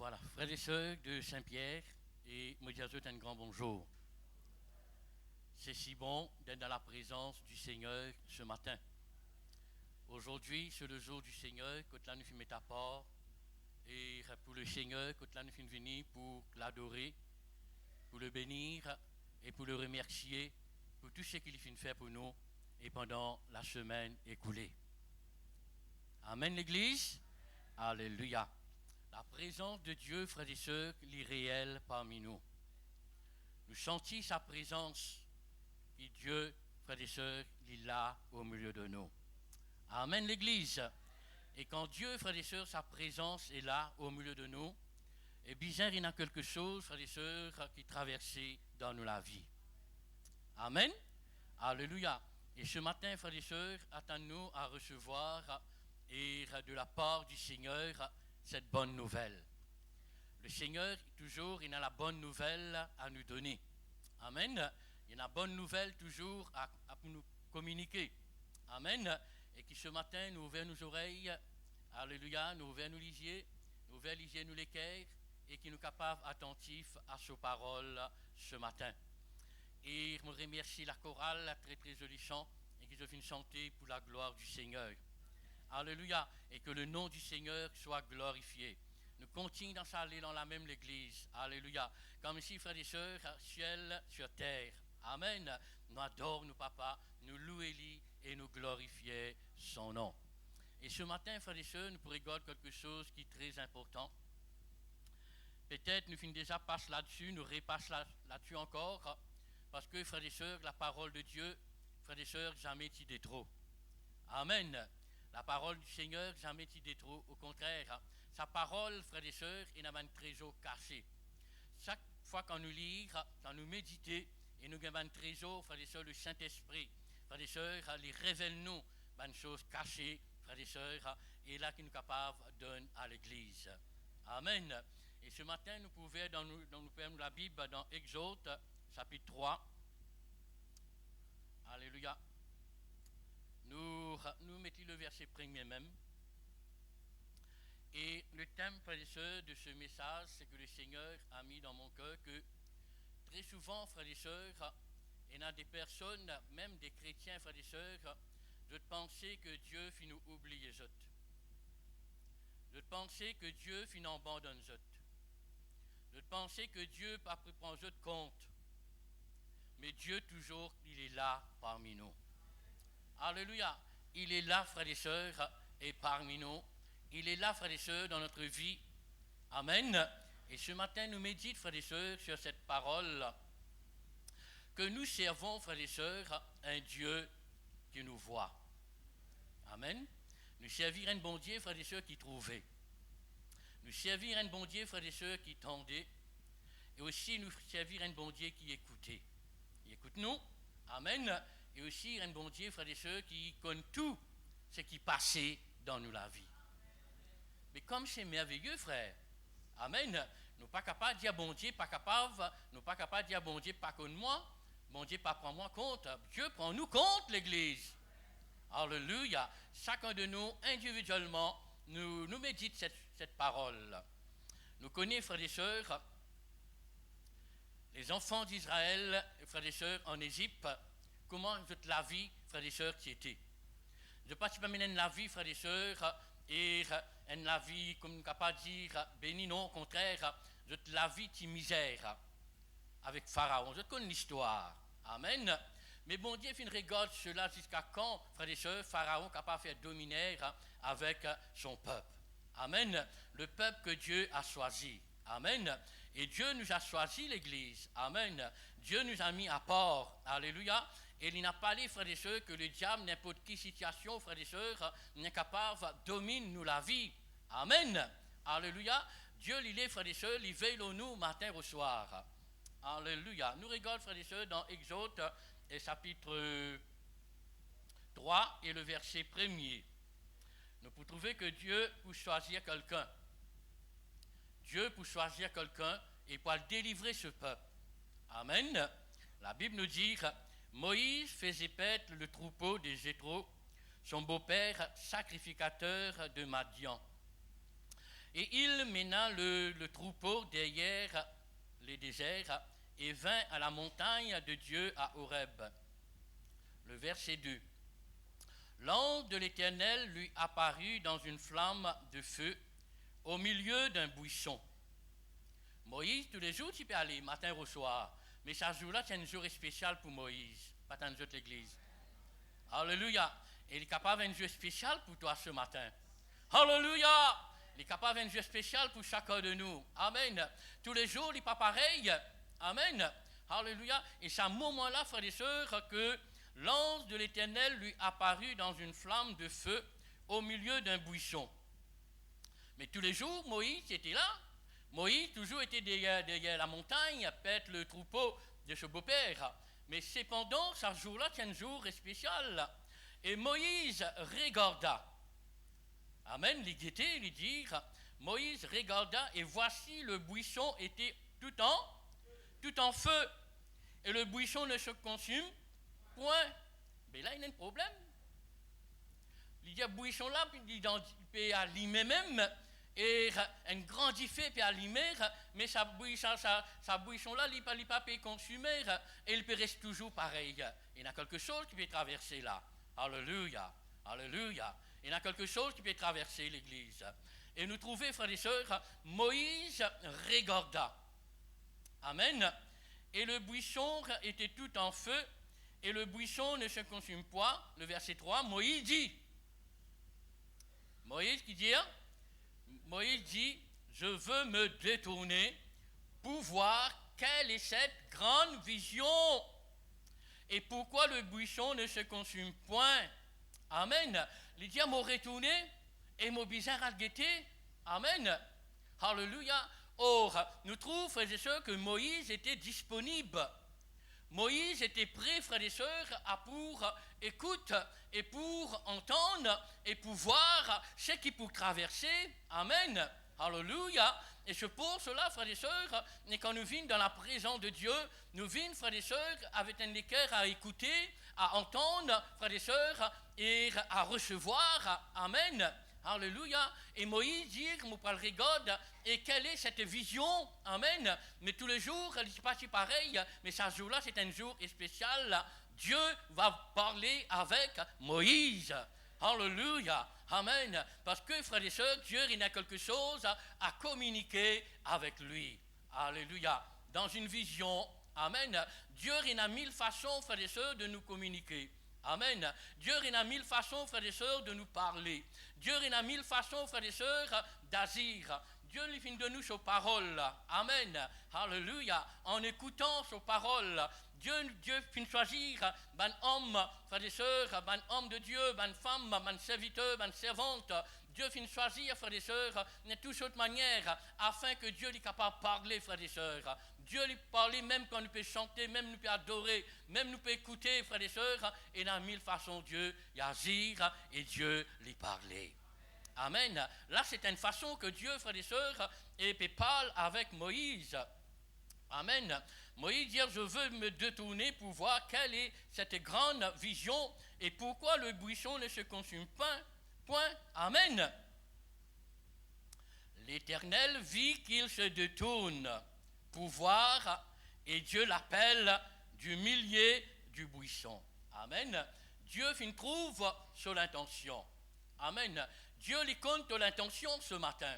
Voilà, frères et sœurs de Saint-Pierre, et me dire un grand bonjour. C'est si bon d'être dans la présence du Seigneur ce matin. Aujourd'hui, c'est le jour du Seigneur, que là nous filmons à part, et pour le Seigneur, que là nous filmons venir pour l'adorer, pour le bénir et pour le remercier pour tout ce qu'il finit faire pour nous et pendant la semaine écoulée. Amen l'Église. Alléluia. La présence de Dieu, frères et sœurs, est réelle parmi nous. Nous sentons sa présence, et Dieu, frères et sœurs, il est là au milieu de nous. Amen l'Église. Et quand Dieu, frères et sœurs, sa présence est là au milieu de nous, et bien il y a quelque chose, frères et sœurs, qui traverse dans nous la vie. Amen. Alléluia. Et ce matin, frères et sœurs, attendons-nous à recevoir et de la part du Seigneur cette bonne nouvelle. Le Seigneur, toujours, il a la bonne nouvelle à nous donner. Amen. Il a la bonne nouvelle toujours à nous communiquer. Amen. Et qui ce matin nous ouvre nos oreilles. Alléluia. Nous ouvre nos lisiers. Nous ouvre lisiers nous les cœurs. Et qui nous capables attentifs à ses paroles ce matin. Et je me remercie la chorale, très très joli chant. Et qui se finit chanter pour la gloire du Seigneur. Alléluia. Et que le nom du Seigneur soit glorifié. Nous continuons d'aller dans la même l'église. Alléluia. Comme ici, frères et sœurs, ciel sur terre. Amen. Nous adorons nos papas, nous louons et nous glorifions son nom. Et ce matin, frères et sœurs, nous pourrions regarder quelque chose qui est très important. Peut-être nous finissons déjà passer là-dessus, nous repassons là-dessus encore. Parce que, frères et sœurs, la parole de Dieu, frères et sœurs, jamais été trop. Amen. La parole du Seigneur, jamais été trop. Au contraire, sa parole, frères et sœurs, il a un trésor caché. Chaque fois qu'on nous lit, quand nous méditons, et nous avons un trésor, frères et sœurs, le Saint-Esprit. Frères et sœurs, il révèle-nous une chose cachée, frères et sœurs, et là qui nous capables de donner à l'Église. Amen. Et ce matin, nous pouvons, dans la Bible, dans Exode, chapitre 3. Alléluia. Nous mettons le verset premier même. Et le thème, frères et sœurs, de ce message, c'est que le Seigneur a mis dans mon cœur que très souvent, frères et sœurs, il y a des personnes, même des chrétiens, frères et sœurs, de penser que Dieu finit nous oublier eux. De penser que Dieu finit abandonne eux. De penser que Dieu pas prend eux compte. Mais Dieu toujours, il est là parmi nous. Alléluia. Il est là, frères et sœurs, et parmi nous. Il est là, frères et sœurs, dans notre vie. Amen. Et ce matin, nous méditons, frères et sœurs, sur cette parole que nous servons, frères et sœurs, un Dieu qui nous voit. Amen. Nous servirons un bon Dieu, frères et sœurs, qui trouvait. Nous servirons un bon Dieu, frères et sœurs, qui tendait. Et aussi, nous servirons un bon Dieu qui écoutait. Il écoute nous. Amen. Et aussi, un bon Dieu, frères et sœurs, qui connaît tout ce qui passait dans nous la vie. Mais comme c'est merveilleux, frère. Amen. Nous ne sommes pas capables de dire bon Dieu, pas capable. Nous ne sommes pas capables de dire bon Dieu, pas comme moi. Bon Dieu, pas prend moi compte. Dieu prend nous compte, l'Église. Alléluia. Chacun de nous, individuellement, nous médite cette parole. Nous connaissons, frères et sœurs, les enfants d'Israël, frères et sœurs, en Égypte, comment toute la vie, frères et sœurs, qui était. Je ne pas si mener la vie, frères et sœurs, et la vie, comme nous ne pouvons pas dire, béni, non, au contraire, toute la vie qui misère avec Pharaon. Je connais l'histoire. Amen. Mais bon Dieu, il regarde cela jusqu'à quand, frères et sœurs, Pharaon capable de faire dominer avec son peuple. Amen. Le peuple que Dieu a choisi. Amen. Et Dieu nous a choisi l'Église. Amen. Dieu nous a mis à part. Alléluia. Et il n'a pas dit, frères et sœurs, que le diable, n'importe quelle situation, frères et sœurs, n'est capable de dominer nous la vie. Amen. Alléluia. Dieu, il est, frères et sœurs, il veille au nous matin au soir. Alléluia. Nous regardons, frères et sœurs, dans Exode, chapitre 3 et le verset 1er. Nous pouvons trouver que Dieu peut choisir quelqu'un. Dieu peut choisir quelqu'un et pour délivrer ce peuple. Amen. La Bible nous dit, Moïse faisait paître le troupeau de Jéthro, son beau-père sacrificateur de Madian. Et il mena le troupeau derrière les déserts et vint à la montagne de Dieu à Horeb. Le verset 2. L'ange de l'Éternel lui apparut dans une flamme de feu au milieu d'un buisson. Moïse, tous les jours, tu peux aller, matin au soir. Mais ce jour-là, c'est un jour spécial pour Moïse, pas tant de l'église. Alléluia. Et il est capable d'un jour spécial pour toi ce matin. Alléluia. Il est capable d'un jour spécial pour chacun de nous. Amen. Tous les jours, il n'est pas pareil. Amen. Alléluia. Et c'est à ce moment-là, frères et sœurs, que l'ange de l'Éternel lui apparut dans une flamme de feu au milieu d'un buisson. Mais tous les jours, Moïse était là. Moïse toujours était derrière la montagne, pète le troupeau de ce beau-père. Mais cependant, ce jour-là, c'est un jour spécial. Et Moïse regarda. Amen, il guettait, il dit, Moïse regarda et voici le buisson était tout en feu. Et le buisson ne se consume point. Mais là, il y a un problème. Il dit, buisson là, il peut allumer même. Et un grand feu peut allumer, mais sa buisson là, il ne peut pas consumer. Et il peut rester toujours pareil. Il y a quelque chose qui peut traverser là. Alléluia. Alléluia. Il y a quelque chose qui peut traverser l'église. Et nous trouvons, frères et sœurs, Moïse regarda. Amen. Et le buisson était tout en feu, et le buisson ne se consume point. Le verset 3, Moïse dit, je veux me détourner pour voir quelle est cette grande vision et pourquoi le buisson ne se consume point. Amen. Il dit à me retourner et mon bizarre à guetter. Amen. Alléluia. Or, nous trouvons, frères et sœurs, que Moïse était disponible. Moïse était prêt, frères et sœurs, pour écouter et pour entendre et pour voir ce qui peut traverser. Amen. Alléluia. Et c'est pour cela, frères et sœurs, quand nous venons dans la présence de Dieu, nous venons, frères et sœurs, avec un cœur à écouter, à entendre, frères et sœurs, et à recevoir. Amen. Alléluia. Et Moïse dit, je me regarde, et quelle est cette vision? Amen. Mais tous les jours, elle n'est pas si pareil, mais ce jour-là, c'est un jour spécial. Dieu va parler avec Moïse. Alléluia. Amen. Parce que, frères et sœurs, Dieu, il a quelque chose à communiquer avec lui. Alléluia. Dans une vision, amen. Dieu, il a 1000 façons, frères et sœurs, de nous communiquer. Amen. Dieu, il a 1000 façons, frères et sœurs, de nous parler. Dieu, il a 1000 façons, frères et sœurs, d'agir. Dieu, il finit de nous ses paroles. Amen. Alléluia. En écoutant ses paroles. Dieu finit de choisir un homme, frères et sœurs, un homme de Dieu, une femme, un serviteur, une servante. Dieu finit de choisir, frères et sœurs, de toute autre manière, afin que Dieu soit capable de parler, frères et sœurs. Dieu lui parler même quand nous peut chanter, même nous peut adorer, même nous peut écouter, frères et sœurs. Et dans 1000 façons, Dieu agir et Dieu lui parler. Amen. Là, c'est une façon que Dieu, frères et sœurs, parle avec Moïse. Amen. Moïse dit, je veux me détourner pour voir quelle est cette grande vision et pourquoi le buisson ne se consume pas. Point. Amen. L'Éternel vit qu'il se détourne pour voir et Dieu l'appelle du milieu du buisson. Amen. Dieu trouve sur l'intention. Amen. Dieu lui compte l'intention ce matin.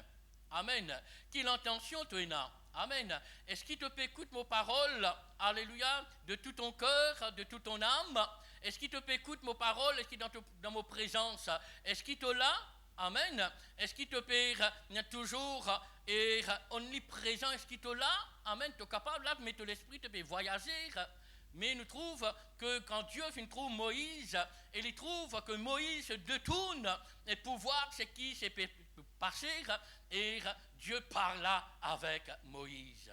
Amen. Quelle intention tu as? Amen. Est-ce qu'il te peut écouter mes paroles? Alléluia. De tout ton cœur, de toute ton âme. Est-ce qu'il te peut écouter mes paroles? Est-ce qu'il est dans ma présence? Est-ce qu'il te là? Amen. Est-ce qu'il te peut toujours omniprésent? Est-ce qu'il te là? Amen. Tu es capable là de mettre l'esprit, te peut voyager. Mais nous trouve que quand Dieu trouve Moïse, il trouve que Moïse se détourne et pour voir ce qui s'est passé, et Dieu parla avec Moïse.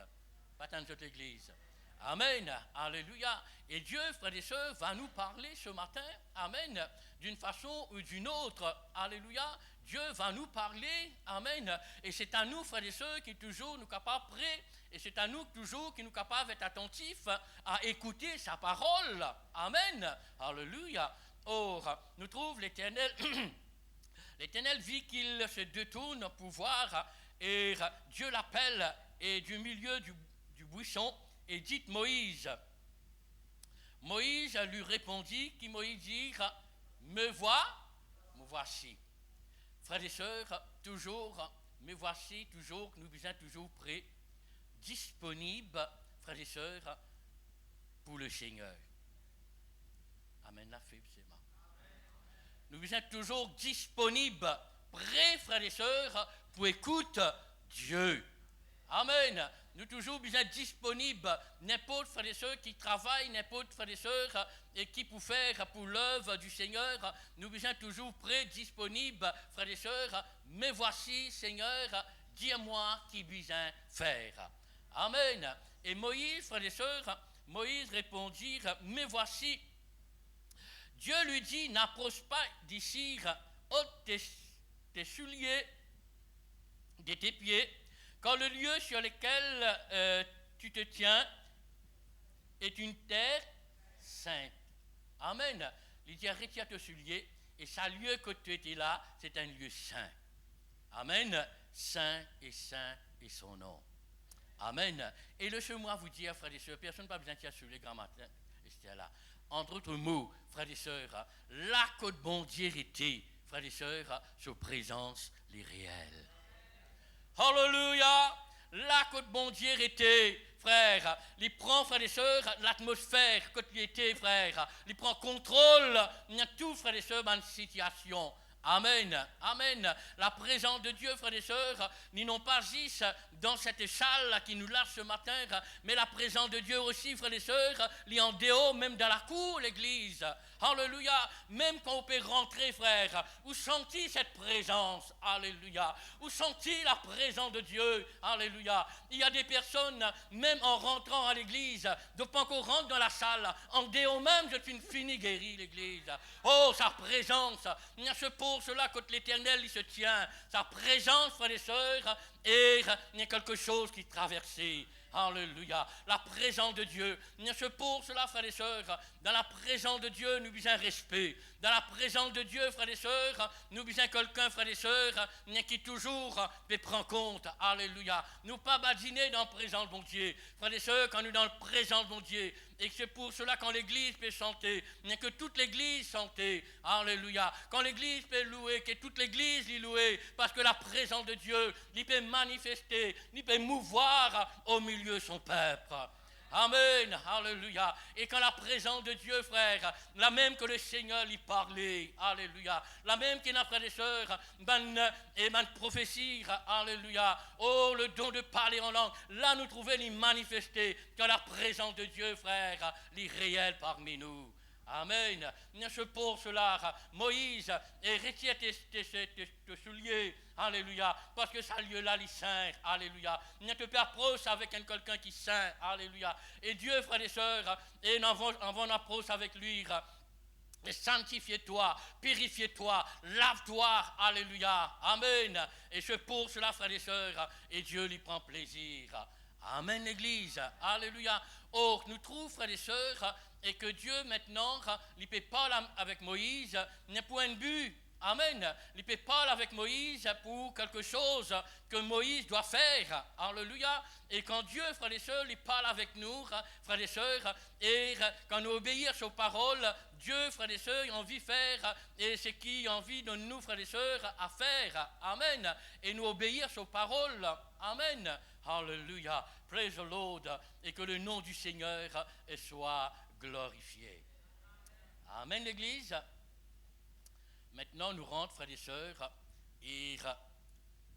Pas dans cette église. Amen. Alléluia. Et Dieu, frères et sœurs, va nous parler ce matin. Amen. D'une façon ou d'une autre. Alléluia. Dieu va nous parler. Amen. Et c'est à nous, frères et sœurs, qui toujours nous capables prêts. Et c'est à nous toujours qui nous capables d'être attentifs à écouter sa parole. Amen. Alléluia. Or, nous trouvons l'Éternel. L'Éternel vit qu'il se détourne pour voir et Dieu l'appelle et du milieu du buisson et dit Moïse. Moïse lui répondit, qui Moïse dit, me voici. Frères et sœurs, toujours, me voici, toujours, nous sommes toujours prêts, disponibles, frères et sœurs, pour le Seigneur. Amen, la faible, c'est ma. Nous sommes toujours disponibles, prêts, frères et sœurs, pour écouter Dieu. Amen. Nous toujours bien disponibles, n'importe frères et sœurs qui travaillent, n'importe frères et sœurs et qui pour faire pour l'œuvre du Seigneur, nous sommes toujours prêts, disponibles, frères et sœurs. Me voici, Seigneur, dis-moi qui besoin faire. Amen. Et Moïse, frères et sœurs, Moïse répondit, me voici. Dieu lui dit, n'approche pas d'ici, ôte tes souliers de tes pieds, car le lieu sur lequel tu te tiens est une terre sainte. Amen. Il dit, retire tes souliers, et ce lieu que tu étais là, c'est un lieu saint. Amen. Saint et son nom. Amen. Et laissez-moi vous dire, frères et sœurs, personne n'a pas besoin de tirer sur les grands matins, et là. Entre autres mots, frères et sœurs, là que bon Dieu était, frères et sœurs, sa présence les réelle. Alléluia! Là que bon Dieu était, frère, il prend, frères et sœurs, l'atmosphère que tu étais, frère, il prend contrôle de tout, frères et sœurs, dans une situation. Amen, amen. La présence de Dieu, frères et sœurs, n'y non pas juste dans cette salle qui nous lâche ce matin, mais la présence de Dieu aussi, frères et sœurs, il en dehors, même dans la cour, l'église. Alléluia. Même quand on peut rentrer, frère, vous sentez cette présence. Alléluia. Vous sentez la présence de Dieu. Alléluia. Il y a des personnes, même en rentrant à l'église, de pas encore rentrer dans la salle, en dehors même, je suis fini guéri, l'église. Oh, sa présence. C'est pour cela que l'Éternel, il se tient. Sa présence, frères et sœurs, et il y a quelque chose qui traversait. Alléluia. La présence de Dieu. C'est pour cela, frères et sœurs, dans la présence de Dieu, nous avons un respect. Dans la présence de Dieu, frères et sœurs, nous avons quelqu'un, frères et sœurs, qui toujours peut prendre compte. Alléluia. Nous pas badiner dans la présence de mon Dieu. Frères et sœurs, quand nous sommes dans la présence de mon Dieu, et c'est pour cela quand l'église peut chanter, que toute l'église chanter. Alléluia. Quand l'église peut louer, que toute l'église y louer, parce que la présence de Dieu, il peut manifester, il peut mouvoir au milieu de son peuple. Amen, alléluia. Et quand la présence de Dieu, frère, la même que le Seigneur lui parlait, alléluia, la même qu'il a, frères et sœurs, et prophétie, alléluia, oh, le don de parler en langue, là nous trouvons les manifester, quand la présence de Dieu, frère, les réelle parmi nous. Amen. C'est pour cela, Moïse, et retire tes souliers, alléluia, parce que ce lieu-là, il est saint, alléluia. Ne te pas approche avec quelqu'un qui est saint, alléluia. Et Dieu, frères et sœurs, et en approche avec lui, et sanctifie-toi, purifie-toi, lave-toi, alléluia, amen. Et c'est pour cela, frères et sœurs, et Dieu lui prend plaisir. Amen, l'Église, alléluia. Or, nous trouvons, frères et sœurs, et que Dieu, maintenant, il peut parler avec Moïse, n'est point un but. Amen. Il peut parler avec Moïse pour quelque chose que Moïse doit faire. Alléluia. Et quand Dieu, frères et sœurs, il parle avec nous, frères et sœurs, et quand nous obéissons aux paroles, Dieu, frères et sœurs, il a envie de faire, et ce qu'il a envie de nous, frères et sœurs, à faire. Amen. Et nous obéir aux paroles. Amen. Alléluia. Praise the Lord. Et que le nom du Seigneur soit glorifié. Amen, l'Église. Maintenant, nous rentrons, frères et sœurs, et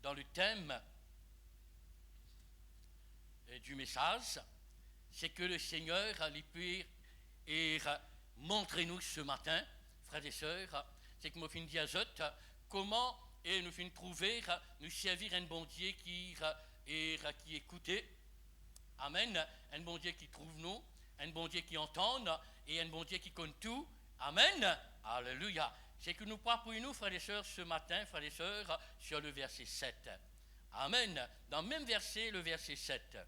dans le thème du message, c'est que le Seigneur peut montrer nous ce matin, frères et sœurs, c'est que nous finissons diazote, comment et nous finissons trouver, nous servir un bon Dieu qui écoute. Amen. Un bon Dieu qui trouve nous, un bon Dieu qui entend et un bon Dieu qui connaît tout. Amen. Alléluia. C'est que nous parlons, frères et sœurs, ce matin, frères et sœurs, sur le verset 7. Amen. Dans le même verset, le verset 7.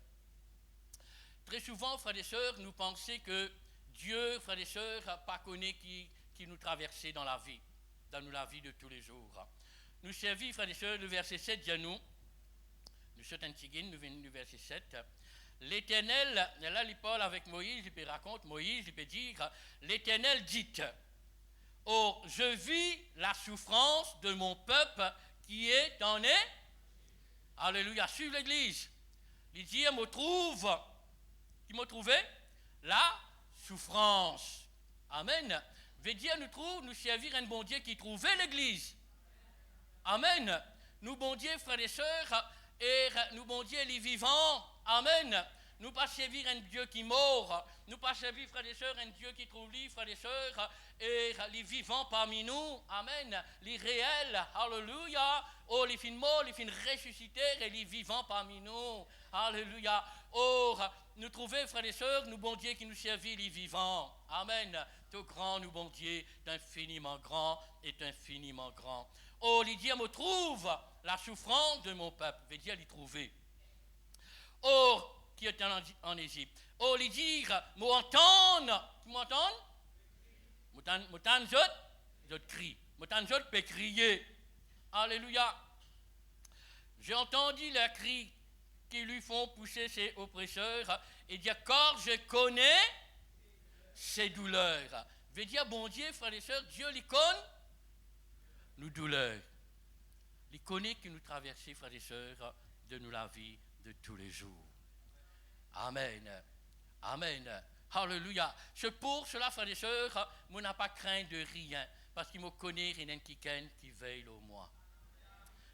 Très souvent, frères et sœurs, nous pensons que Dieu, frères et sœurs, pas connaît qui nous traverse dans la vie, dans la vie de tous les jours. Nous servions, frères et sœurs, le verset 7 dit à nous, nous sommes en Tigine, nous venons du verset 7. L'Éternel, là il parle avec Moïse, il peut raconter, Moïse, il peut dire, l'Éternel dit, oh, je vis la souffrance de mon peuple qui est en est. Alléluia, sur l'église. Il dit, me trouve, qui m'a trouvé la souffrance. Amen. Veut dire, nous servir un bon Dieu qui trouvait l'église. Amen. Nous, bon Dieu, frères et sœurs, et nous, bon Dieu, les vivants. Amen. Nous pas servir un Dieu qui mort. Nous pas servir, frères et sœurs, un Dieu qui trouve lui, frères et sœurs, et les vivants parmi nous. Amen. Les réels. Alléluia. Oh, les fins morts, les fins ressuscités et les vivants parmi nous. Alléluia. Oh, nous trouvons, frères et sœurs, nous, bon Dieu, qui nous servit les vivants. Amen. Tout grand, nous, bon Dieu, d'infiniment grand et infiniment grand. Oh, il dit, me trouve la souffrance de mon peuple. Veut dire, l'y trouver. Oh, qui est en Égypte. Oh, il dit, m'entendre. Tu m'entends? M'entendre, je crie. M'entendre, je peux crier. Alléluia. J'ai entendu les cris qui lui font pousser ses oppresseurs et dire, car je connais ses douleurs. Veut dire, bon Dieu, frères et sœurs, Dieu les connaît nos douleurs. Il connaît que nous traversons, frères et sœurs, de nous la vie de tous les jours. Amen. Amen. Alléluia. C'est pour cela, frères et sœurs, moi n'a pas craint de rien, parce qu'il me connaît rien qui veille au moi.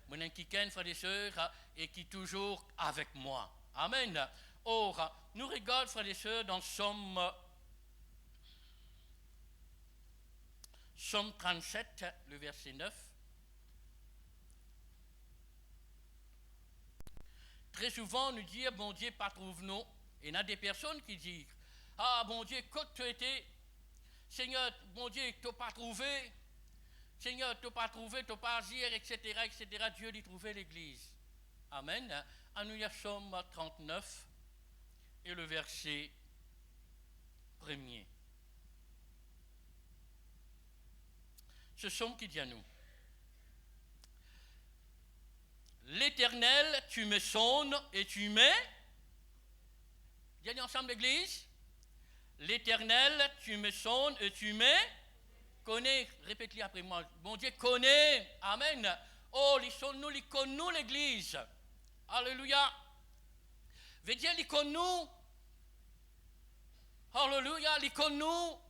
Mon inquiétude, frères et sœurs, et qui est toujours avec moi. Amen. Or, nous regardons, frères et sœurs, dans Somme 37, le verset 9. Très souvent, nous disons, bon Dieu, pas trouve-nous. Et il y a des personnes qui disent, ah, bon Dieu, quand tu étais, Seigneur, bon Dieu, tu n'as pas trouvé. Seigneur, tu n'as pas trouvé, tu n'as pas agi, etc., etc. Dieu lui trouvait l'église. Amen. En nous, il y a Somme 39 et le verset 1er. Ce somme qui dit à nous. L'Éternel, tu me sonnes et tu m'es. Viens ensemble l'église. L'Éternel, tu me sonnes et tu m'es. Connais, répète-le après moi. Bon Dieu connaît. Amen. Oh, nous les connaissons l'église. Alléluia. Veut dire, les connaissons. Alléluia, les connaissons.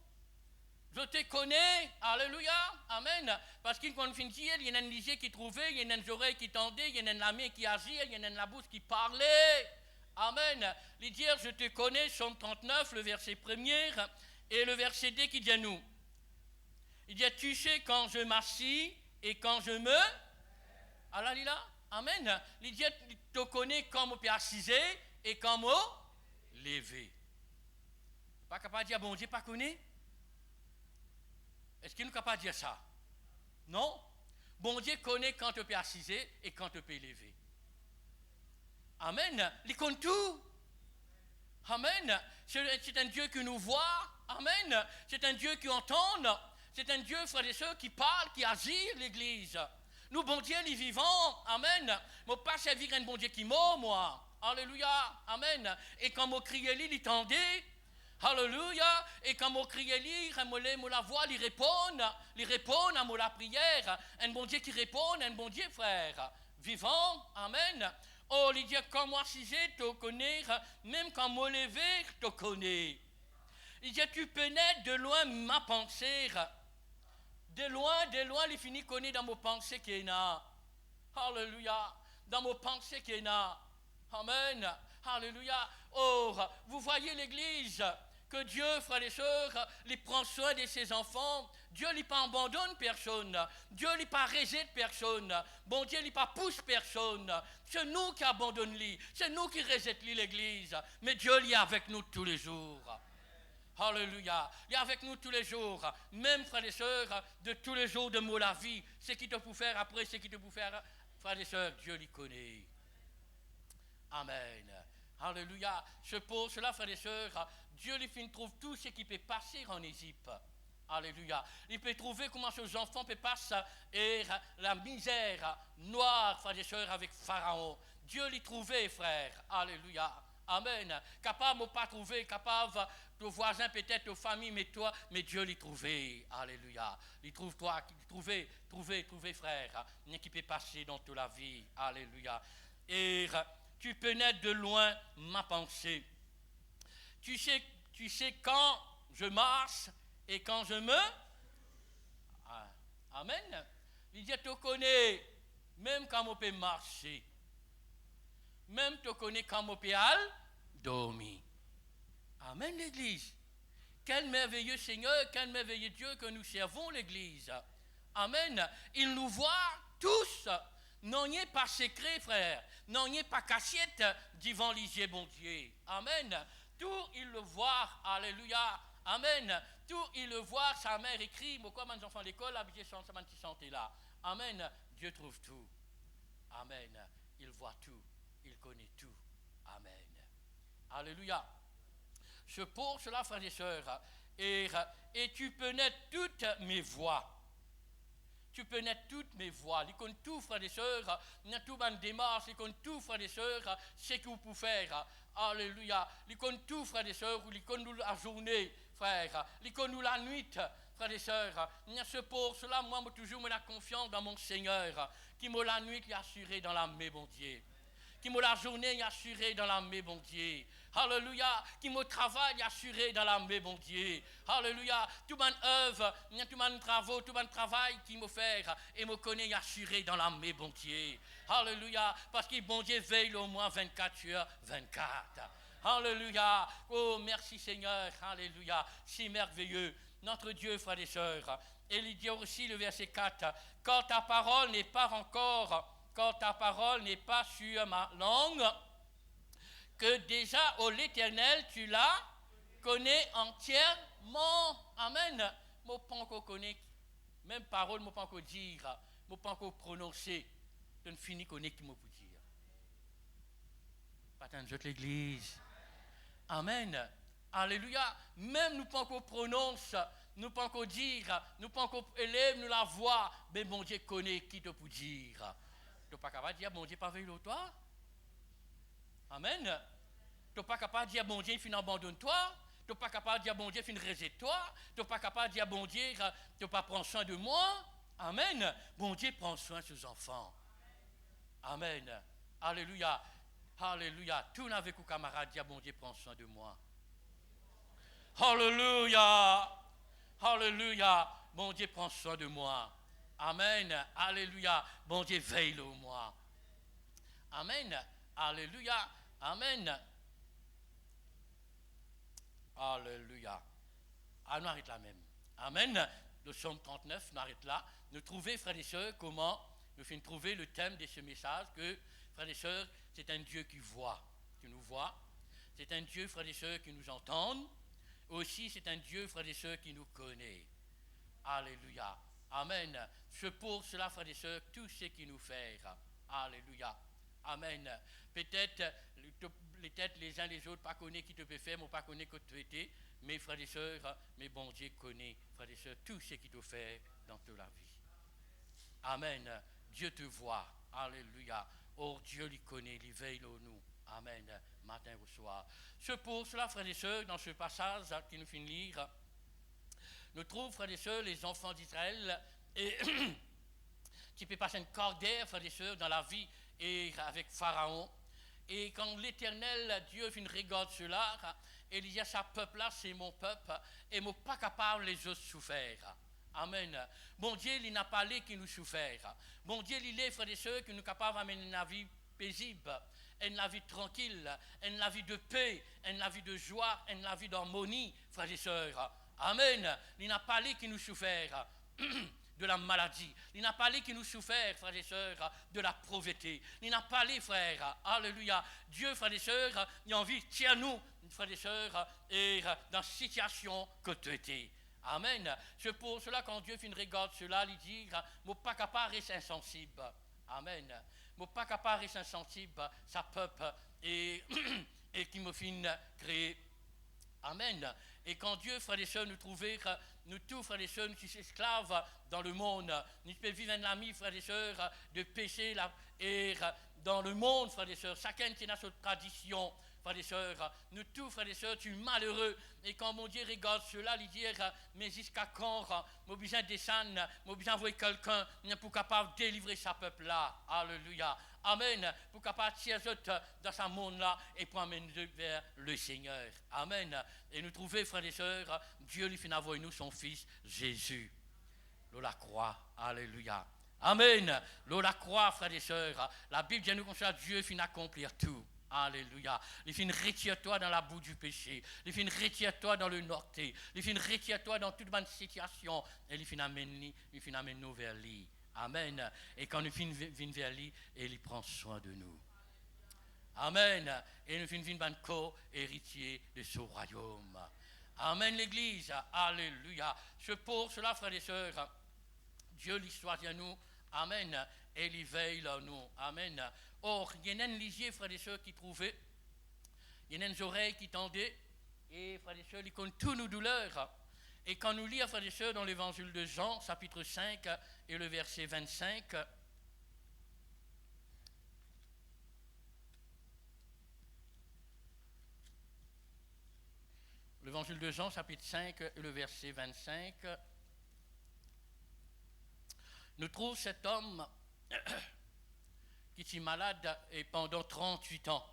Je te connais, alléluia, amen. Parce qu'il qu'on finit, il y en a un lisée qui trouvait, il y en a une oreille qui tendait, il y en a la main qui agit, il y en a la bouche qui parlait. Amen. Il dit, je te connais, Somme 39, le verset 1er, et le verset 2 qui dit à nous. Il dit, tu sais quand je m'assis et quand je me. Alors, il là, amen. Il dit, tu te connais quand je peux assiser et quand je lever. Pas capable de dire, bon Dieu, pas connaît. Est-ce qu'il nous est capable de dire ça? Non. Bon Dieu connaît quand tu peux assiser et quand tu peux lever. Amen. Il connaît tout. Amen. C'est un Dieu qui nous voit. Amen. C'est un Dieu qui entend. C'est un Dieu, frères et sœurs, qui parle, qui agit l'église. Nous, bon Dieu, les vivants. Amen. Je ne peux pas servir un bon Dieu qui mord, moi. Alléluia. Amen. Et quand je criais, il tendait. Alléluia. Et quand on crie lire, on la voix, il répond à la prière. Un bon Dieu qui répond, un bon Dieu, frère. Vivant, amen. Oh, il dit, quand moi si je te connais, même quand moi levé, je te connais. Il dit, tu pénètres de loin ma pensée. De loin, il finit connaître dans mes pensées qu'il y a. Alléluia. Dans mes pensées qu'il y a. Amen. Alléluia. Oh, vous voyez l'église. Que Dieu, frères et sœurs, il prend soin de ses enfants. Dieu ne pas abandonne personne. Dieu ne pas rejette personne. Bon Dieu ne pas pousse personne. C'est nous qui abandonnons lui. C'est nous qui rejettons l'église. Mais Dieu est avec nous tous les jours. Alléluia. Il est avec nous tous les jours. Même, frères et sœurs, de tous les jours de la vie. Ce qui te peut faire après, ce qui te peut faire, frères et sœurs, Dieu les connaît. Amen. Alléluia. C'est pour cela, frères et sœurs, Dieu lui trouve tout ce qui peut passer en Égypte. Alléluia. Il peut trouver comment ces enfants peuvent passer et la misère noire, frères et sœurs, avec Pharaon. Dieu l'y trouvait, frère. Alléluia. Amen. Capable de pas trouver, capable de voisin peut-être, de famille, mais Dieu l'y trouvait. Alléluia. Il trouve toi, trouver, frère. Qui peut passer dans toute la vie. Alléluia. Et tu peux naître de loin ma pensée. Tu sais quand je marche et quand je me... Amen. Il dit, tu connais, même quand on peut marcher, même tu connais quand on peut dormir. Amen, l'Église. Quel merveilleux Seigneur, quel merveilleux Dieu que nous servons, l'Église. Amen. Il nous voit tous. Non, il n'est pas secret, frère. Non, il n'est pas cachette devant les yeux, bon Dieu. Amen. Tout, il le voit. Alléluia. Amen. Tout, il le voit. Sa mère écrit. Pourquoi mes enfants à l'école, habillés sans sa santé là. Amen. Dieu trouve tout. Amen. Il voit tout. Il connaît tout. Amen. Alléluia. Je pour cela, frères et sœurs, et tu peux naître toutes mes voies. Tu peux naître toutes mes voies. Il connaît tout, frères et sœurs, il y a tout dans démarche, il connaît tout, frères et sœurs, ce que vous pouvez faire. Alléluia. Il connaît tout, frères et sœurs, il connaît la journée, frère. Il connaît la nuit, frères et sœurs. C'est pour cela, moi, toujours la confiance dans mon Seigneur, qui m'a la nuit assurée dans la main, bon Dieu. Qui m'a la journée assurée dans la main, bon Dieu. Alléluia. Qui me travaille assuré dans la main, bon Dieu. Alléluia. Tout mon œuvre, tout mon travail, tout mon travail qui me fait et me connaît assuré dans la main, bon Dieu. Alléluia. Parce que bon Dieu veille au moins 24 heures, 24. Alléluia. Oh, merci Seigneur. Alléluia. Si merveilleux. Notre Dieu, frères et sœurs. Et il dit aussi le verset 4. Quand ta parole n'est pas encore... Quand ta parole n'est pas sur ma langue, que déjà, ô l'Éternel, tu la connais entièrement. Amen. Je ne peux pas encore connaître, même parole, je ne peux pas encore dire, je ne peux pas encore prononcer. Je ne finis de connaître qui me peut dire. Pas tant de l'Église. Amen. Alléluia. Même nous ne pouvons pas encore prononcer, nous ne pouvons pas encore dire, nous ne pouvons pas encore élève, nous la voix, mais bon Dieu connaît qui te peut dire. Tu n'es pas capable de dire, bon Dieu, pas veille au toi. Amen. Tu n'es pas capable de dire, bon Dieu, il finit abandonne-toi. Tu n'es pas capable de dire, bon Dieu, il finit rejette-toi. Tu n'es pas capable de dire, bon Dieu, tu n'es pas prendre soin de moi. Amen. Bon Dieu, prend soin de ses enfants. Amen. Alléluia. Alléluia. Tout avec vos camarades, dire, bon Dieu, prend soin de moi. Alléluia. Alléluia. Bon Dieu, prend soin de moi. Amen. Alléluia. Bon Dieu, veille au moi. Amen. Alléluia. Amen. Alléluia. Ah, nous arrêtons là même. Amen. Le psaume 39, nous arrêtons là. Nous trouvons, frères et sœurs, comment nous finissons trouver le thème de ce message que, frères et sœurs, c'est un Dieu qui voit, qui nous voit. C'est un Dieu, frères et sœurs, qui nous entend. Aussi, c'est un Dieu, frères et sœurs, qui nous connaît. Alléluia. Amen. Je pour cela, frères et sœurs, tout ce qui nous fait. Alléluia. Amen. Peut-être les uns les autres, pas connaître qui te peut faire, mais pas connaître que tu étais. Mais frères et sœurs, mais bon Dieu connaît, frères et sœurs, tout ce qui te fait dans toute la vie. Amen. Dieu te voit. Alléluia. Oh, Dieu lui connaît, il veille au nous. Amen. Matin au soir. Je pour cela, frères et sœurs, dans ce passage qui nous finit de lire, nous trouvons, frères et sœurs, les enfants d'Israël et qui peut passer une cordaire, frères et sœurs, dans la vie et avec Pharaon. Et quand l'Éternel, Dieu, regarde cela, il dit à ce peuple-là, c'est mon peuple, et je ne suis pas capable de les autres souffrir. Amen. Bon Dieu, il n'a pas les qui nous souffrent. Bon Dieu, il est, frères et sœurs, qui nous capable d'amener une vie paisible, une vie tranquille, une vie de paix, une vie de joie, une vie d'harmonie, frères et sœurs. Amen. Il n'a pas les qui nous souffrent de la maladie. Il n'a pas les qui nous souffrent, frères et sœurs, de la pauvreté. Il n'a pas les, frères. Alléluia. Dieu, frères et sœurs, il a envie, tiens-nous, frères et sœurs, et dans la situation que tu étais. Amen. C'est pour cela, quand Dieu regarde cela, il dit, je ne suis pas capable d'être insensible. Amen. Je ne suis pas capable d'être insensible, ça peuple, et qui me fin créer. Amen. Et quand Dieu, frères et sœurs, nous trouvait, nous tous, frères et sœurs, nous sommes esclaves dans le monde. Nous pouvons vivre un ami, frères et sœurs, de péché et dans le monde, frères et sœurs. Chacun qui a sa tradition, frères et sœurs. Nous tous, frères et sœurs, tu es malheureux. Et quand mon Dieu regarde cela, il dit, mais jusqu'à quand, j'ai besoin de descendre, j'ai besoin d'envoyer quelqu'un pour capable délivrer sa peuple-là. Alléluia. Amen. Pour capable tirer dans ce monde-là et pour amener vers le Seigneur. Amen. Et nous trouver, frères et sœurs, Dieu lui fait envoyer nous son Fils Jésus. L'eau la croix. Alléluia. Amen. L'eau la croix, frères et sœurs. La Bible dit nous comme ça, Dieu finit accomplir tout. Alléluia. Il finit retire-toi dans la boue du péché. Il finit retire-toi dans le nord. Il finit retire-toi dans toute bonne situation. Et il finit amener nous vers lui. Amen. Et quand nous venons vers lui, il prend soin de nous. Amen. Et nous venons co-héritier de ce royaume. Amen, l'Église. Alléluia. C'est pour cela, frères et sœurs, Dieu l'histoire de nous. Amen. Et il veille à nous. Amen. Or, il y a un lisier, frères et sœurs, qui trouvaient. Il y a des oreilles qui tendaient. Et, frères et sœurs, ils connaissent toutes nos douleurs. Et quand nous lisons, frères et sœurs, dans l'évangile de Jean, chapitre 5, et le verset 25, l'évangile de Jean, chapitre 5, et le verset 25, nous trouvons cet homme qui était malade et pendant 38 ans.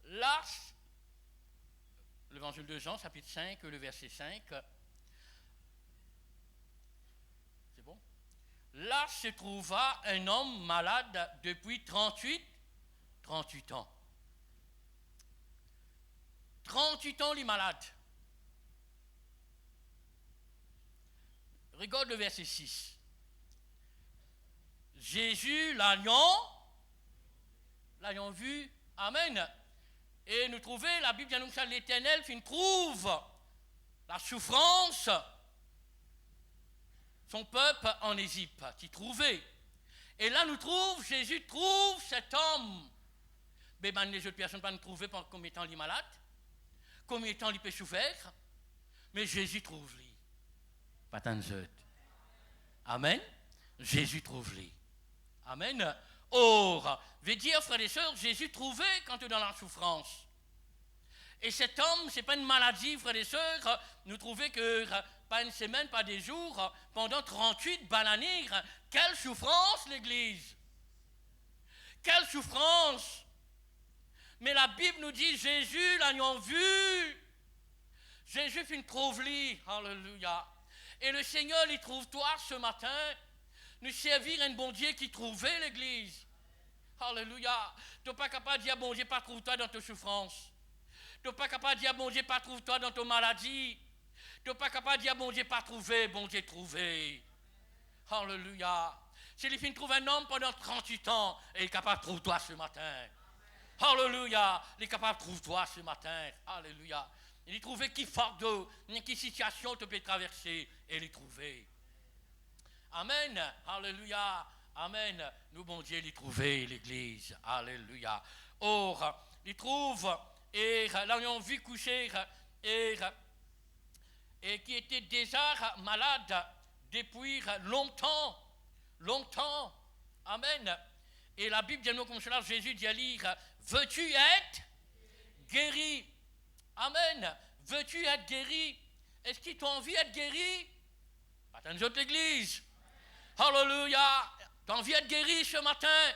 Là, l'évangile de Jean, chapitre 5, le verset 5, c'est bon? Là se trouva un homme malade depuis 38 ans. 38 ans, il est malade. Regarde le verset 6. Jésus, l'ayant vu, amen. Et nous trouvons, la Bible dit nous que l'Éternel trouve la souffrance, son peuple en Égypte, qui trouvait. Et là, nous trouvons, Jésus trouve cet homme. Mais les autres personnes ne pas nous trouver pendant combien de temps il est malade, combien de temps il peut souffrir, mais Jésus trouve lui. Pas tant de autres. Amen. Jésus trouve lui. Amen. Or, veut dire, frères et sœurs, Jésus trouvait quand tu es dans la souffrance. Et cet homme, ce n'est pas une maladie, frères et sœurs, nous trouvons que pas une semaine, pas des jours, pendant 38 années, quelle souffrance l'Église. Quelle souffrance. Mais la Bible nous dit, Jésus l'ayant vu, Jésus fait une trouve-lui, alléluia. Et le Seigneur, il trouve toi ce matin, nous servir un bon Dieu qui trouvait l'Église. Alléluia. Tu n'es pas capable de dire, bon Dieu, pas trouve toi dans tes souffrances. Tu n'es pas capable de dire, bon Dieu, pas trouve toi dans tes maladies. Tu n'es pas capable de dire, bon Dieu, pas trouvé, bon Dieu, trouvé. Alléluia. S'il finit de trouver un homme pendant 38 ans, il est capable de trouver toi ce matin. Alléluia. Il est capable de trouver toi ce matin. Alléluia. Il est trouvé qui fardeau, qui situation tu peux traverser, et il est trouvé. Amen. Alléluia. Amen. Nous, bon Dieu, il trouvé l'Église. Alléluia. Or, il trouve, et l'ayant vu coucher, et qui était déjà malade depuis longtemps. Amen. Et la Bible dit nous comme cela, Jésus dit à lire, veux-tu être guéri? Amen. Veux-tu être guéri? Est-ce que tu as envie d'être guéri? Pas dans notre église. Alléluia. Tu as envie d'être guéri ce matin?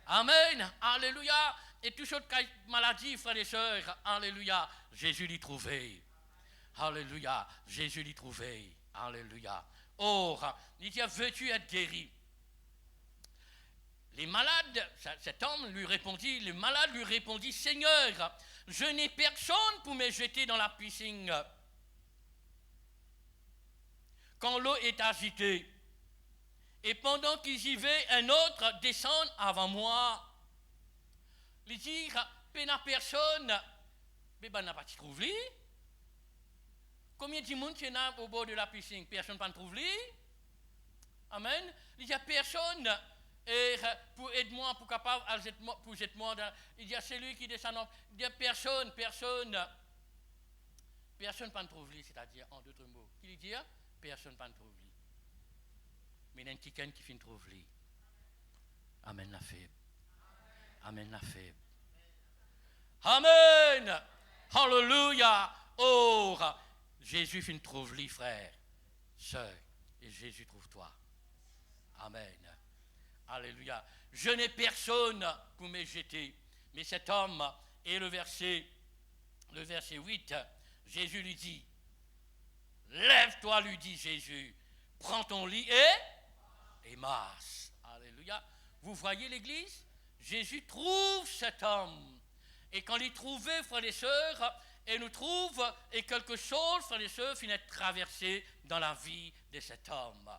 Amen. Alléluia. Et toutes autres maladies, frères et sœurs, alléluia. Jésus l'y trouvait. Alléluia. Jésus l'y trouvait. Alléluia. Or, il dit, veux-tu être guéri? Les malades, cet homme lui répondit, le malade lui répondit, Seigneur, je n'ai personne pour me jeter dans la piscine quand l'eau est agitée. Et pendant qu'il y va, un autre descend avant moi. Il dit, il n'y a personne, mais il n'a pas trouvé. Combien de monde il y a au bord de la piscine? Personne ne trouve lui. Amen. Il n'y a personne. et pour aider-moi, pour capable, pour aider-moi, il dit à celui qui descend, il dit personne pas ne trouve lui, c'est-à-dire en d'autres mots, qui dit personne pas ne trouve lui. Mais il y a quelqu'un qui finit trouve lui. Amen la faible. Amen la faible. Amen. Hallelujah. Oh, Jésus finit trouve lui, frère, sœur, et Jésus trouve toi. Amen. Alléluia. Je n'ai personne pour me jeter. Mais cet homme, et le verset 8, Jésus lui dit, lève-toi, lui dit Jésus, prends ton lit et marche. Alléluia. Vous voyez l'église? Jésus trouve cet homme. Et quand il trouvait, frères et sœurs, et nous trouve, et quelque chose, frères et sœurs, finit traversé dans la vie de cet homme.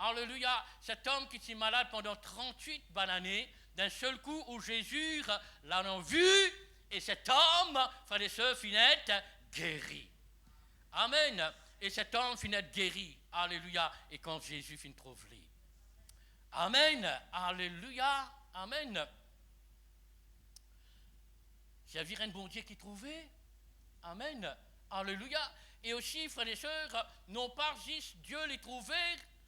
Alléluia, cet homme qui était malade pendant 38 bonnes années, d'un seul coup où Jésus l'a vu, et cet homme, frères et sœurs, finit guéri. Amen. Et cet homme finit guéri. Alléluia. Et quand Jésus finit trouve lui. Amen. Alléluia. Amen. Servir un bon Dieu qui trouvait. Amen. Alléluia. Et aussi, frères et sœurs, non pas juste Dieu les trouver.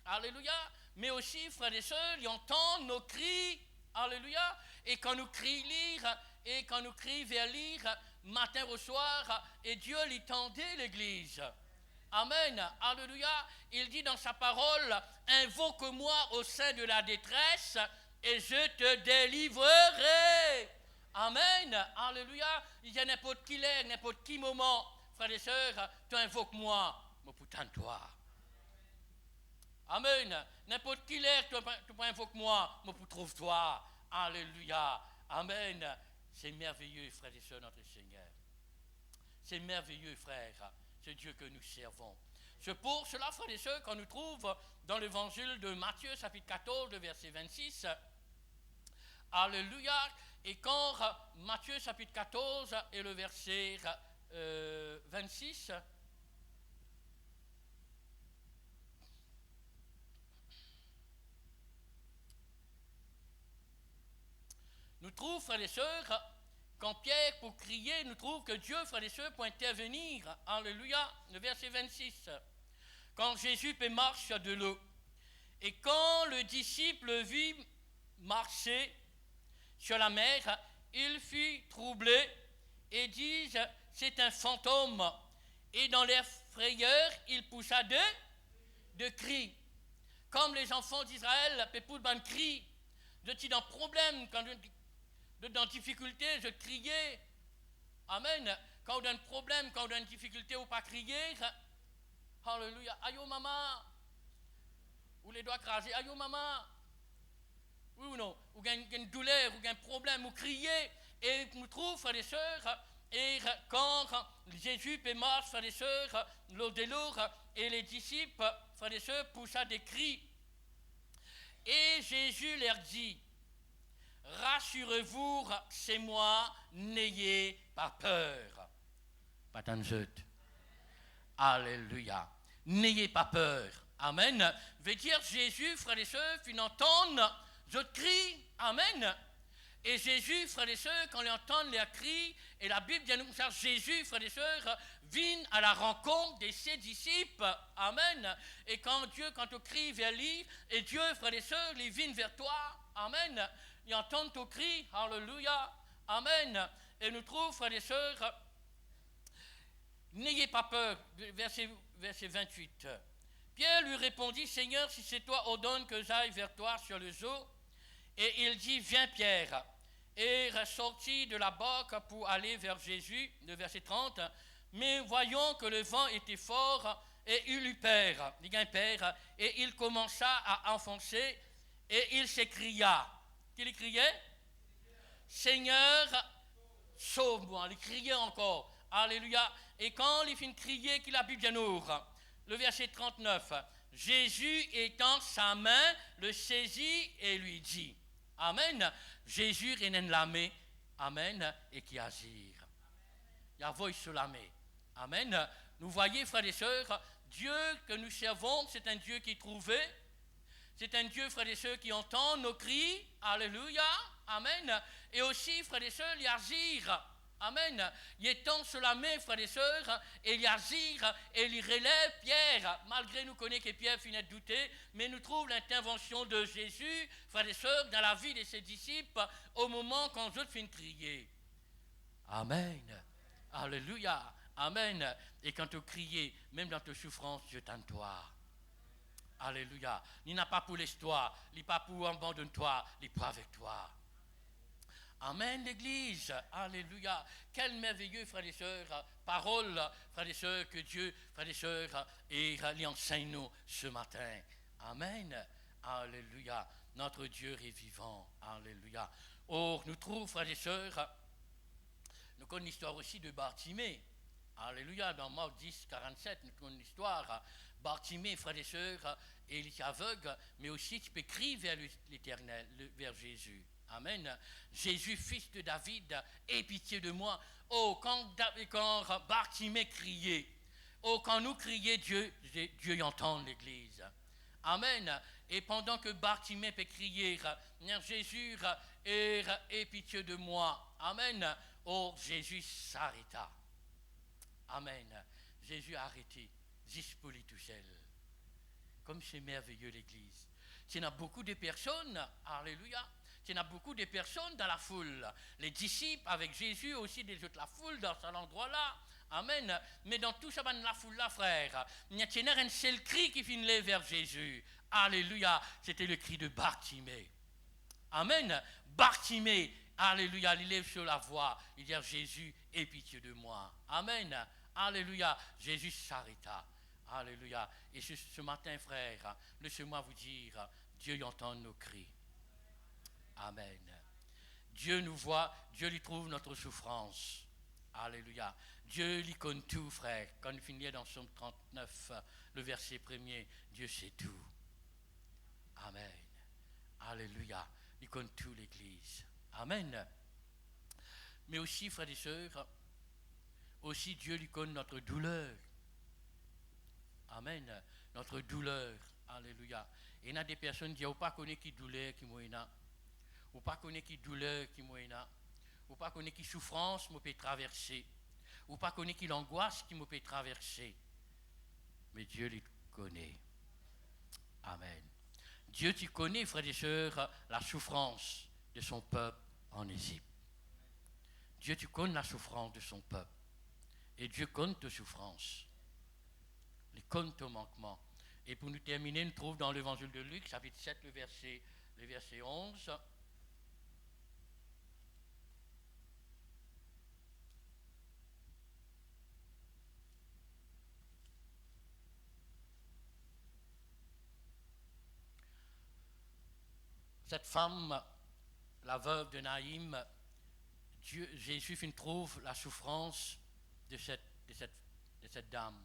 Alléluia. Mais aussi, frères et sœurs, ils entendent nos cris. Alléluia. Et quand nous crions lire, et quand nous crions vers lire, matin au soir, et Dieu lui tendait l'église. Amen. Alléluia. Il dit dans sa parole, invoque-moi au sein de la détresse, et je te délivrerai. Amen. Alléluia. Il y a n'importe qui l'air, n'importe qui moment, frères et sœurs, tu invoques-moi, mon putain de toi. Amen. N'importe qui l'air, tu invoques-moi, mon putain de toi. Alléluia. Amen. C'est merveilleux, frères et sœurs, notre Seigneur. C'est merveilleux, frères, ce Dieu que nous servons. C'est pour cela, frères et sœurs, qu'on nous trouve dans l'évangile de Matthieu, chapitre 14, verset 26. Alléluia. Et quand Matthieu, chapitre 14, et le verset 26, nous trouvons, frères et sœurs, quand Pierre, pour crier, nous trouve que Dieu, frères et sœurs, pour intervenir. Alléluia. Le verset 26. Quand Jésus marche sur de l'eau. Et quand le disciple vit marcher sur la mer, il fut troublé et dit, c'est un fantôme. Et dans leur frayeur, il poussa de cris. Comme les enfants d'Israël, pépoutent ban cri. Je suis dans problème, quand dans difficulté, je criais. Amen. Quand on a un problème, quand on a une difficulté, ou pas crier. Alléluia. Aïe, maman. Ou les doigts crasés. Aïe, maman. Oui ou non? Ou une douleur, ou un problème, ou crier. Et nous trouvons, frères et sœurs, et quand Jésus marche, frères et sœurs, l'eau de l'eau, et les disciples, frères et sœurs, poussa des cris. Et Jésus leur dit, rassurez-vous, c'est moi, n'ayez pas peur. Alléluia. N'ayez pas peur. Amen. Veut dire Jésus, frères et sœurs, ils entendent je crie. Amen. Et Jésus, frères et sœurs, quand ils entendent les cris, et la Bible vient nous dire Jésus, frères et sœurs, vient à la rencontre de ses disciples. Amen. Et quand on crie vers lui, et Dieu, frères et sœurs, il vient vers toi. Amen. Ils entendent ton cri. Alléluia. Amen. Et nous trouvons, frères et sœurs, n'ayez pas peur. Verset 28. Pierre lui répondit, Seigneur, si c'est toi, ordonne que j'aille vers toi sur les eaux. Et il dit, viens Pierre. Et ressortit de la barque pour aller vers Jésus, le verset 30. Mais voyons que le vent était fort, et il eut peur, et il commença à enfoncer, et il s'écria. Qu'il criait? Seigneur, sauve-moi. Il criait encore. Alléluia. Et quand il finit de crier, qu'il a bu bien ouvre. Le verset 39. Jésus étend sa main, le saisit et lui dit. Amen. Jésus renaît la main. Amen. Et qui agit. Il y a voix sur la main. Amen. Nous voyons, frères et sœurs, Dieu que nous servons, c'est un Dieu qui est trouvé. C'est un Dieu, frères et sœurs, qui entend nos cris. Alléluia. Amen. Et aussi, frères et sœurs, il agir. Amen. Il étend sur la main, frères et sœurs, et il agir, et il relève Pierre. Malgré nous connaît que Pierre finit de douter, mais nous trouve l'intervention de Jésus, frères et sœurs, dans la vie de ses disciples, au moment quand eux finissent de crier. Amen. Alléluia. Amen. Et quand tu cries, même dans tes souffrances, je t'entends. Alléluia. Il n'a pas pour l'histoire, il n'est pas pour abandonne-toi, il est pour avec toi. Amen, l'Église. Alléluia. Quel merveilleux, frères et sœurs, parole, frères et sœurs, que Dieu, frères et sœurs, lui enseigne nous ce matin. Amen. Alléluia. Notre Dieu est vivant. Alléluia. Or, nous trouvons, frères et sœurs, nous connaissons l'histoire aussi de Bartimée. Alléluia. Dans Marc 10, 47, nous connaissons l'histoire. Bartimée, frères et sœurs, il est aveugle, mais aussi tu peux crier vers l'Éternel, vers Jésus. Amen. Jésus, fils de David, aie pitié de moi. Oh, quand Bartimée criait, oh, quand nous crions, Dieu y entend l'Église. Amen. Et pendant que Bartimée peut crier, Jésus, aie pitié de moi. Amen. Oh, Jésus s'arrêta. Amen. Jésus a arrêté. Juste pour lui tout seul. Comme c'est merveilleux l'Église. Il y a beaucoup de personnes, alléluia. Il y a beaucoup de personnes dans la foule. Les disciples avec Jésus, aussi des autres, la foule dans cet endroit-là. Amen. Mais dans tout ça, la foule-là, frère, il y a un seul cri qui finit vers Jésus. Alléluia. C'était le cri de Bartimée. Amen. Bartimée, alléluia, il lève sur la voix. Il dit, Jésus, aie pitié de moi. Amen. Alléluia. Jésus s'arrêta. Alléluia. Et ce matin, frère, laissez-moi vous dire, Dieu y entend nos cris. Amen. Dieu nous voit, Dieu lui trouve notre souffrance. Alléluia. Dieu lui connaît tout, frère. Quand il finit dans Psaume 39, le verset 1er, Dieu sait tout. Amen. Alléluia. Il connaît tout, l'Église. Amen. Mais aussi, frères et sœurs, aussi Dieu lui connaît notre douleur. Amen. Notre douleur. Alléluia. Et il y a des personnes qui n'ont pas connu qui douleur qui m'ont ou pas connaître qui douleur qui m'oïna, ou pas connaître qui souffrance me peut traverser, ou pas connaître qui l'angoisse qui me peut traverser. Mais Dieu les connaît. Amen. Dieu tu connais, frères et sœurs, la souffrance de son peuple en Égypte. Dieu tu connais la souffrance de son peuple. Et Dieu connaît tes souffrances. Il connaît tes manquements. Et pour nous terminer, nous trouvons dans l'évangile de Luc, chapitre 7, le verset 11. Cette femme, la veuve de Naïm, Jésus trouve la souffrance de cette dame.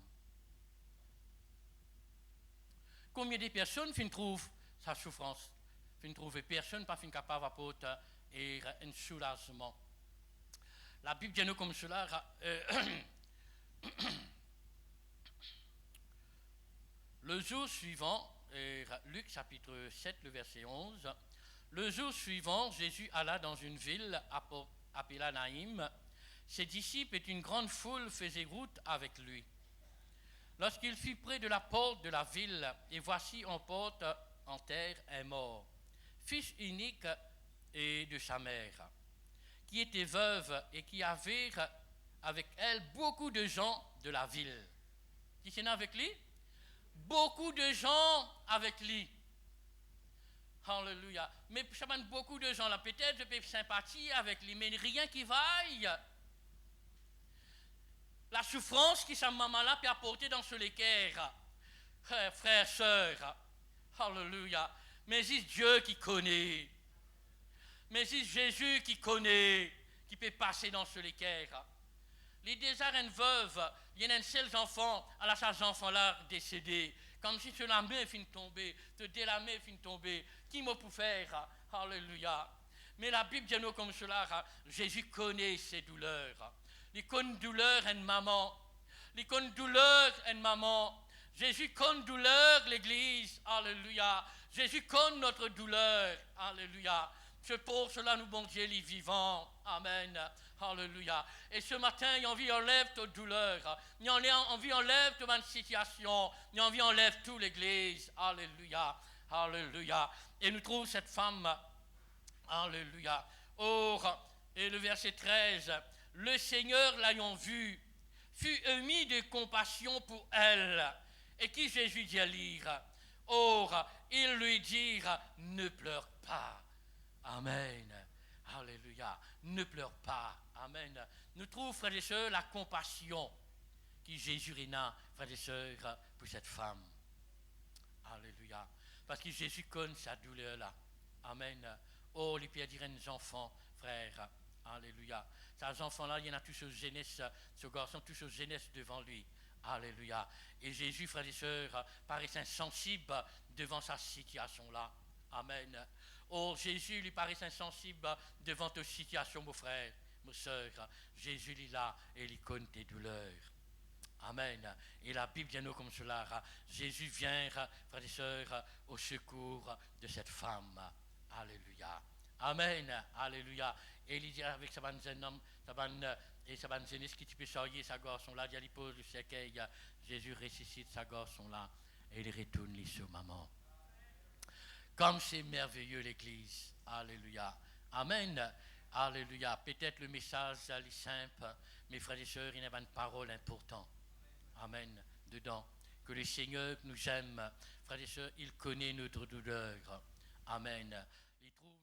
Combien de personnes trouvent sa souffrance? Trouver personne pas capable d'apporter un soulagement. La Bible dit nous comme cela. Le jour suivant, Luc chapitre 7, le verset 11, le jour suivant, Jésus alla dans une ville appelée Naïm. Ses disciples et une grande foule faisaient route avec lui. Lorsqu'il fut près de la porte de la ville, et voici on porte en terre un mort, fils unique et de sa mère, qui était veuve et qui avait avec elle beaucoup de gens de la ville. Qui sont avec lui? Beaucoup de gens avec lui. Alléluia. Mais ça mène beaucoup de gens là. Peut-être je peux sympathie avec lui, mais rien qui vaille. La souffrance que sa maman-là peut apporter dans ce l'équerre. Frères, sœurs. Alléluia. Mais c'est Dieu qui connaît. Mais c'est Jésus qui connaît, qui peut passer dans ce l'équerre. Les déserts une veuve, il y a un seul enfant, à la charge enfant-là décédé. Comme si sur la main finit tomber, de la main finit tomber. Qui m'a pu faire? Alléluia. Mais la Bible dit nous comme cela, Jésus connaît ses douleurs. Il connaît douleur une maman. Il connaît douleur une maman. Jésus connaît douleur l'église. Alléluia. Jésus connaît notre douleur. Alléluia. C'est pour cela, nous, bon Dieu, les vivants. Amen. Alléluia. Et ce matin, il a envie enlève ta douleur. Il a envie enlève ta situation. Il a envie enlève toute l'église. Alléluia. Alléluia. Et nous trouvons cette femme. Alléluia. Or, et le verset 13, le Seigneur l'ayant vue, fut émis de compassion pour elle. Et qui Jésus dit à lire? Or, ils lui dirent, ne pleure pas. Amen. Alléluia. Ne pleure pas. Amen. Nous trouvons, frères et sœurs, la compassion qui Jésus réna, frères et sœurs, pour cette femme. Alléluia. Parce que Jésus connaît sa douleur là. Amen. Oh, les pierres diraient nos enfants, frères. Alléluia. Ces enfants-là, il y en a tous ce jeunesse, ce garçon, tous ce jeunesse devant lui. Alléluia. Et Jésus, frères et sœurs, paraît insensible devant sa situation-là. Amen. Oh, Jésus lui paraît insensible devant ta situation, mon frère, mon soeur. Jésus est là et il connaît tes douleurs. Amen. Et la Bible vient nous comme cela. Jésus vient, frères et sœurs, au secours de cette femme. Alléluia. Amen. Alléluia. Et il dit avec sa bonne homme, et sa bonne jeunesse qui peut charrier sa garçon-là, il pose le cercueil. Jésus ressuscite sa garçon-là et il retourne les sur maman. Comme c'est merveilleux l'église. Alléluia. Amen. Alléluia. Peut-être le message est simple, mes frères et sœurs, il y a une parole importante. Amen. Dedans. Que le Seigneur nous aime. Frères et sœurs, il connaît notre douleur. Amen. Il trouve